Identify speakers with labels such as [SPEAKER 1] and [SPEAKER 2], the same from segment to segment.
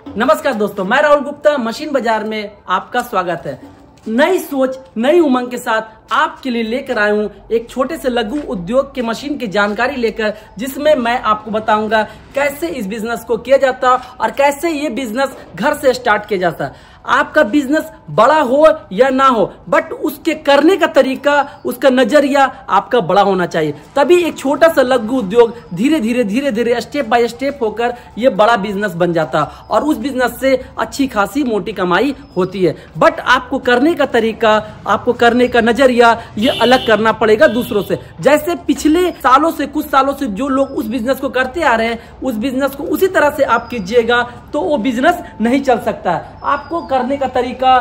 [SPEAKER 1] नमस्कार दोस्तों, मैं राहुल गुप्ता मशीन बाजार में आपका स्वागत है। नई सोच नई उमंग के साथ आपके लिए लेकर आया हूं एक छोटे से लघु उद्योग के मशीन की जानकारी लेकर, जिसमें मैं आपको बताऊंगा कैसे इस बिजनेस को किया जाता और कैसे ये बिजनेस घर से स्टार्ट किया जाता। आपका बिजनेस बड़ा हो या ना हो, बट उसके करने का तरीका, उसका नजरिया आपका बड़ा होना चाहिए। तभी एक छोटा सा लघु उद्योग धीरे धीरे स्टेप बाय स्टेप होकर ये बड़ा बिजनेस बन जाता और उस बिजनेस से अच्छी खासी मोटी कमाई होती है। बट आपको करने का तरीका, आपको करने का नजरिया ये अलग करना पड़ेगा दूसरों से। जैसे पिछले सालों से, कुछ सालों से जो लोग उस बिजनेस को करते आ रहे हैं, उस बिजनेस को उसी तरह से आप कीजिएगा तो वो बिजनेस नहीं चल सकता है। आपको करने का तरीका,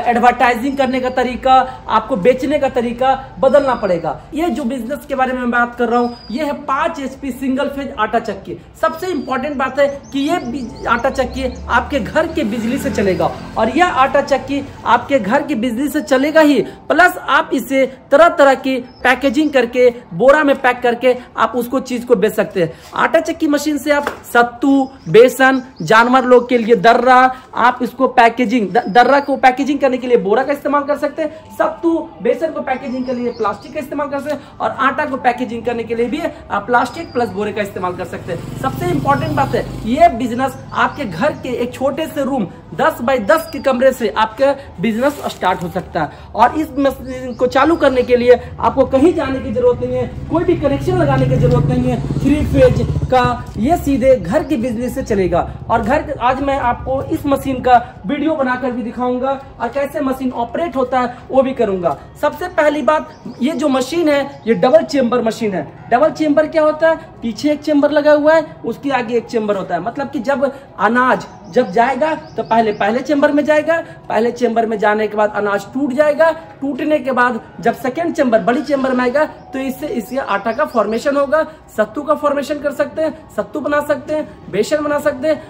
[SPEAKER 1] एडवर्टाइजिंग करने का तरीका, आपको बेचने का तरीका बदलना पड़ेगा। ये जो बिजनेस के बारे में बात कर रहा हूं, ये है 5 HP सिंगल फेज आटा चक्की। सबसे इंपॉर्टेंट बात है कि ये आटा चक्की आपके घर के बिजली से चलेगा और यह आटा चक्की आपके घर की बिजली से चलेगा ही, प्लस आप इसे तरह तरह की पैकेजिंग करके, बोरा में पैक करके आप उसको चीज को बेच सकते हैं। आटा चक्की मशीन से आप सत्तू, बेसन, जानवर लोग के लिए दर्रा, आप इसको पैकेजिंग, दर्रा को पैकेजिंग करने के लिए बोरा का इस्तेमाल कर सकते हैं, सत्तू बेसन को पैकेजिंग के लिए प्लास्टिक का इस्तेमाल कर सकते हैं और आटा को पैकेजिंग करने के लिए भी आप प्लास्टिक प्लस बोरे का इस्तेमाल कर सकते हैं। सबसे इंपॉर्टेंट बात है, ये बिजनेस आपके घर के एक छोटे से रूम 10 बाय 10 के कमरे से आपका बिजनेस स्टार्ट हो सकता है। और इस मशीन को चालू करने के लिए आपको कहीं जाने की जरूरत नहीं है, कोई भी कनेक्शन लगाने की जरूरत नहीं है। 3 फेज का ये सीधे घर की बिजली से चलेगा और आज मैं आपको इस मशीन का वीडियो बनाकर भी दिखाऊंगा और कैसे मशीन ऑपरेट होता है वो भी करूंगा। सबसे पहली बात, ये जो मशीन है ये डबल चेंबर मशीन है। डबल चेंबर क्या होता है? पीछे एक चेंबर लगा हुआ है, उसके आगे एक चेंबर होता है। मतलब कि जब अनाज जाएगा तो पहले चेंबर में जाएगा, पहले चेंबर में जाने के बाद अनाज टूट जाएगा, टूटने के बाद जब सेकेंड चेंबर, बड़ी चेंबर में आएगा तो इससे आटा का फॉर्मेशन होगा। सत्तू का फॉर्मेशन कर सकते हैं, सत्तू बना सकते हैं, बेसन बना सकते हैं,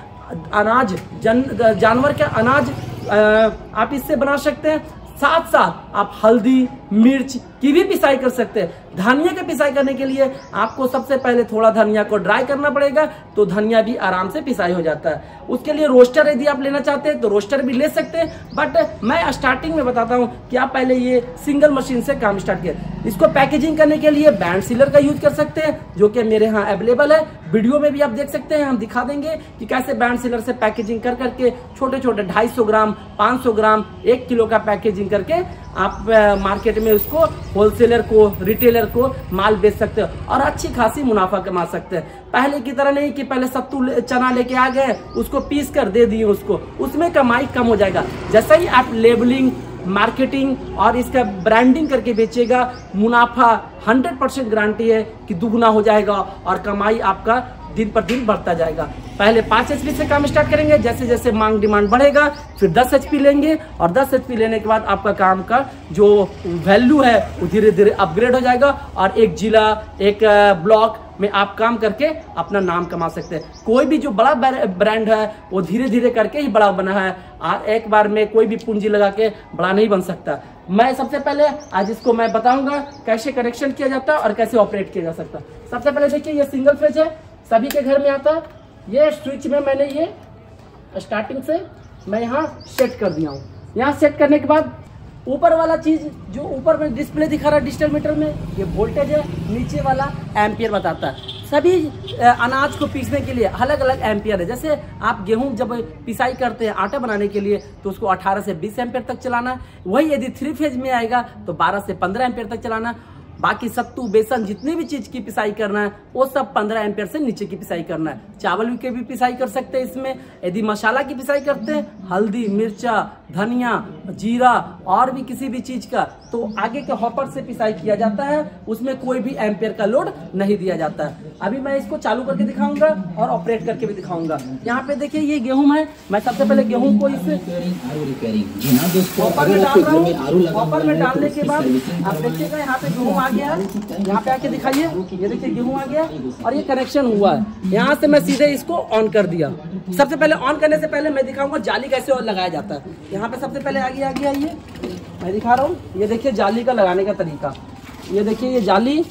[SPEAKER 1] अनाज जानवर का अनाज आप इससे बना सकते हैं। साथ साथ आप हल्दी, मिर्च की भी पिसाई कर सकते हैं। धनिया की पिसाई करने के लिए आपको सबसे पहले थोड़ा धनिया को ड्राई करना पड़ेगा, तो धनिया भी आराम से पिसाई हो जाता है। उसके लिए रोस्टर यदि आप लेना चाहते हैं तो रोस्टर भी ले सकते हैं, बट मैं स्टार्टिंग में बताता हूं कि आप पहले ये सिंगल मशीन से काम स्टार्ट करें। इसको पैकेजिंग करने के लिए बैंड सीलर का यूज कर सकते हैं, जो कि मेरे यहाँ अवेलेबल है। वीडियो में भी आप देख सकते हैं, हम दिखा देंगे कि कैसे बैंड सीलर से पैकेजिंग कर करके छोटे छोटे 250 ग्राम, 500 ग्राम, 1 किलो का पैकेजिंग करके आप मार्केट में उसको होलसेलर को, रिटेलर को माल बेच सकते हो और अच्छी खासी मुनाफा कमा सकते हैं। पहले की तरह नहीं कि पहले सत्तू चना लेके आ गए, उसको पीस कर दे दिए उसको, उसमें कमाई कम हो जाएगा। जैसा ही आप लेबलिंग, मार्केटिंग और इसका ब्रांडिंग करके बेचेगा, मुनाफा 100% गारंटी है कि दुगना हो जाएगा और कमाई आपका दिन पर दिन बढ़ता जाएगा। पहले 5 HP से काम स्टार्ट करेंगे, जैसे जैसे मांग डिमांड बढ़ेगा फिर 10 HP लेंगे और 10 HP लेने के बाद आपका काम का जो वैल्यू है वो धीरे धीरे अपग्रेड हो जाएगा और एक जिला, एक ब्लॉक में आप काम करके अपना नाम कमा सकते हैं। कोई भी जो बड़ा ब्रांड है वो धीरे धीरे करके ही बड़ा बना है, एक बार में कोई भी पूंजी लगा के बड़ा नहीं बन सकता। मैं सबसे पहले आज इसको मैं बताऊंगा कैसे कनेक्शन किया जाता है और कैसे ऑपरेट किया जा सकता है। सबसे पहले देखिए, ये सिंगल फेज है, सभी के घर में आता है। ये स्विच में मैंने ये स्टार्टिंग से मैं यहाँ सेट कर दिया हूँ। यहाँ सेट करने के बाद ऊपर वाला चीज जो ऊपर में डिस्प्ले दिखा रहा है डिजिटल मीटर में, ये वोल्टेज है, नीचे वाला एम्पियर बताता है। सभी अनाज को पीसने के लिए अलग अलग एम्पियर है। जैसे आप गेहूं जब पिसाई करते हैं आटा बनाने के लिए तो उसको 18 से 20 एम्पियर तक चलाना है। वही यदि 3 फेज में आएगा तो 12 से 15 एम्पियर तक चलाना है। बाकी सत्तू, बेसन, जितनी भी चीज की पिसाई करना है वो सब 15 एम्पियर से नीचे की पिसाई करना है। चावल की भी पिसाई कर सकते हैं इसमें। यदि मसाला की पिसाई करते हैं, हल्दी, मिर्चा, धनिया, जीरा और भी किसी भी चीज का, तो आगे के हॉपर से पिसाई किया जाता है, उसमें कोई भी एम्पियर का लोड नहीं दिया जाता है। अभी मैं इसको चालू करके दिखाऊंगा और ऑपरेट करके भी दिखाऊंगा। यहाँ पे देखिए, ये गेहूं है। मैं सबसे पहले गेहूं को इस हॉपर में डाल रहा हूँ। हॉपर में डालने के बाद आप देखिएगा यहाँ पे गेहूं आ गया है। यहाँ पे आके दिखाइए, ये देखिए गेहूं आ गया और ये कनेक्शन हुआ है। यहाँ से मैं सीधे इसको ऑन कर दिया। सबसे पहले ऑन करने से पहले मैं दिखाऊंगा जाली कैसे और लगाया जाता है। यहाँ पे सबसे पहले आ गया ये मैं दिखा रहा हूँ। ये देखिए जाली का लगाने का तरीका। ये देखिए, ये जाली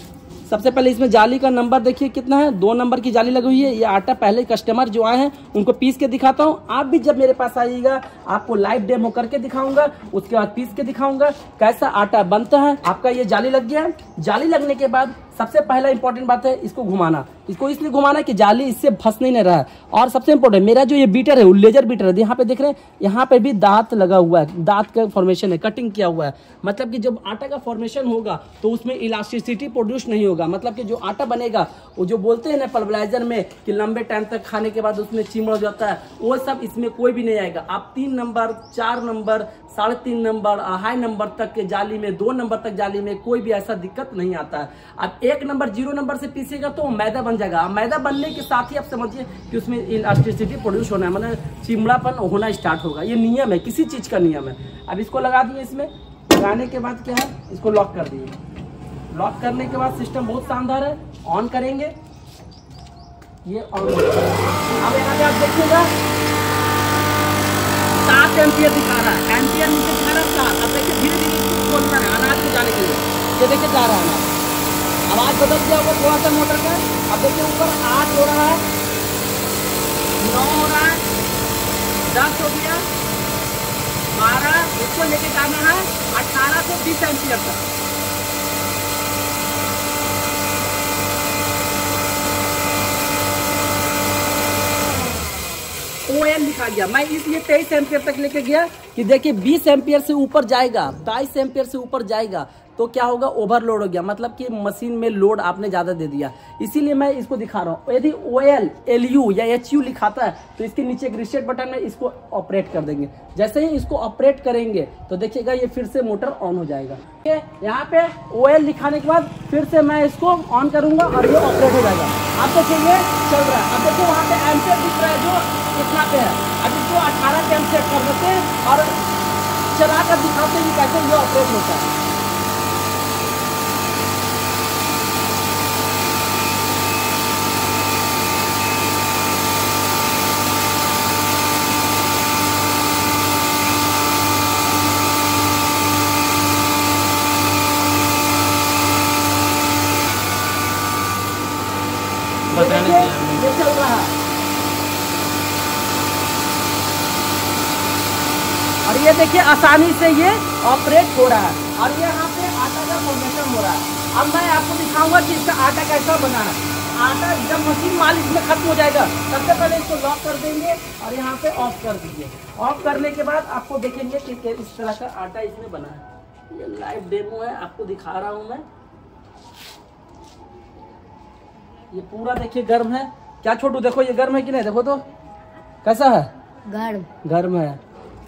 [SPEAKER 1] सबसे पहले इसमें जाली का नंबर देखिए कितना है, 2 नंबर की जाली लगी हुई है। ये आटा पहले कस्टमर जो आए हैं उनको पीस के दिखाता हूँ। आप भी जब मेरे पास आइएगा आपको लाइव डेमो करके दिखाऊंगा, उसके बाद पीस के दिखाऊंगा कैसा आटा बनता है। आपका ये जाली लग गया है। जाली लगने के बाद सबसे पहला इंपॉर्टेंट बात है इसको घुमाना। इसको इसलिए घुमाना कि जाली इससे फंस नहीं रहा है। और सबसे इंपॉर्टेंट मेरा जो ये बीटर है वो लेजर बीटर है। यहाँ पे देख रहे हैं, यहाँ पे भी दांत लगा हुआ है, दांत का फॉर्मेशन है, कटिंग किया हुआ है। मतलब कि जब आटा का फॉर्मेशन होगा तो उसमें इलास्टिसिटी प्रोड्यूस नहीं होगा। मतलब कि जो आटा बनेगा वो जो बोलते हैं ना पल्वराइजर में कि लंबे टाइम तक खाने के बाद उसमें चिमड़ हो जाता है, वो सब इसमें कोई भी नहीं आएगा। आप 3 नंबर, 4 नंबर, 3.5 नंबर, 2.5 नंबर तक के जाली में, 2 नंबर तक जाली में कोई भी ऐसा दिक्कत नहीं आता है। आप 1 नंबर, 0 नंबर से पीसेगा तो मैदा बन जाएगा। मैदा बनने के साथ ही आप समझिए कि उसमें इलास्टिसिटी प्रोड्यूस होना है, मतलब चिमड़ापन होना स्टार्ट होगा। ये नियम है, किसी चीज का नियम है। अब इसको लगा दिए। इसमें लगाने के बाद क्या है, इसको लॉक कर दिए। लॉक करने के बाद सिस्टम बहुत शानदार है। ऑन करेंगे, ये ऑन हो गया। अब यहाँ पे आप देखिएगा 7 एम्पियर दिखा रहा है, एम्पियर नीचे दिखा रहा है 7। अब देखिए धीरे धीरे इसको खोलना है अनाज को जाने के लिए। ये देखिए जा रहा है अनाज, आवाज बदल गया होगा थोड़ा सा मोटर का। अब देखिए ऊपर 8 हो रहा है, 9 हो रहा है, 10 हो गया, 12। इसको लेके जाना है 18 से 20 एम्पियर तक। OL लिखा गया। मैं इसलिए 23 एम्पियर तक लेके गया कि देखिए 20 एम्पियर से ऊपर जाएगा, 22 एम्पियर से ऊपर जाएगा तो क्या होगा, ओवरलोड हो गया। मतलब कि मशीन में लोड आपने ज्यादा दे दिया, इसीलिए मैं इसको दिखा रहा हूँ। यदि OL, LU या HU लिखाता है तो इसके नीचे एक रिसेट बटन है, इसको ऑपरेट कर देंगे। जैसे ही इसको ऑपरेट करेंगे तो देखिएगा ये फिर से मोटर ऑन हो जाएगा। यहाँ पे OL लिखाने के बाद फिर से मैं इसको ऑन करूंगा और ये ऑपरेट हो जाएगा। आप देखिए ये चल रहा है। अब देखिए वहाँ पे एम्पियर दिख रहा है जो कितना पे है। अब इसको 18 के हम सेट कर देते हैं और चला कर दिखाते हैं कैसे ये ऑपरेट होता है। ये चल रहा है और ये देखिए आसानी से ये ऑपरेट हो रहा है और ये यहाँ पे आटा का फॉर्मेशन हो रहा है। अब मैं आपको दिखाऊंगा कि इसका आटा कैसा बना है। आटा जब मशीन माल इसमें खत्म हो जाएगा सबसे पहले इसको लॉक कर देंगे और यहाँ पे ऑफ कर दीजिए। ऑफ करने के बाद आपको देखेंगे कि इस तरह का आटा इसमें बना है। ये लाइव डेमो है, आपको दिखा रहा हूँ मैं। ये पूरा देखिए गर्म है। क्या छोटू देखो ये गर्म है कि नहीं, देखो तो कैसा है, गर्म है।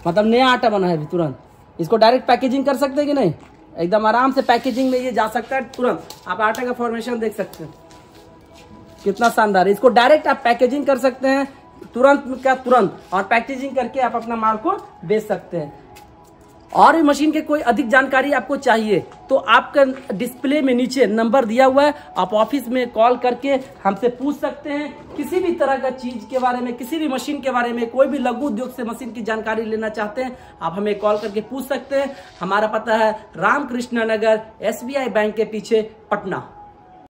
[SPEAKER 1] मतलब नया आटा बना है अभी तुरंत। इसको डायरेक्ट पैकेजिंग कर सकते हैं कि नहीं, एकदम आराम से पैकेजिंग में ये जा सकता है तुरंत। आप आटे का फॉर्मेशन देख सकते हैं कितना शानदार है। इसको डायरेक्ट आप पैकेजिंग कर सकते हैं तुरंत का तुरंत, और पैकेजिंग करके आप अपना माल को बेच सकते हैं। और भी मशीन के कोई अधिक जानकारी आपको चाहिए तो आपका डिस्प्ले में नीचे नंबर दिया हुआ है, आप ऑफिस में कॉल करके हमसे पूछ सकते हैं। किसी भी तरह का चीज के बारे में, किसी भी मशीन के बारे में, कोई भी लघु उद्योग से मशीन की जानकारी लेना चाहते हैं आप हमें कॉल करके पूछ सकते हैं। हमारा पता है रामकृष्ण नगर, SBI बैंक के पीछे, पटना।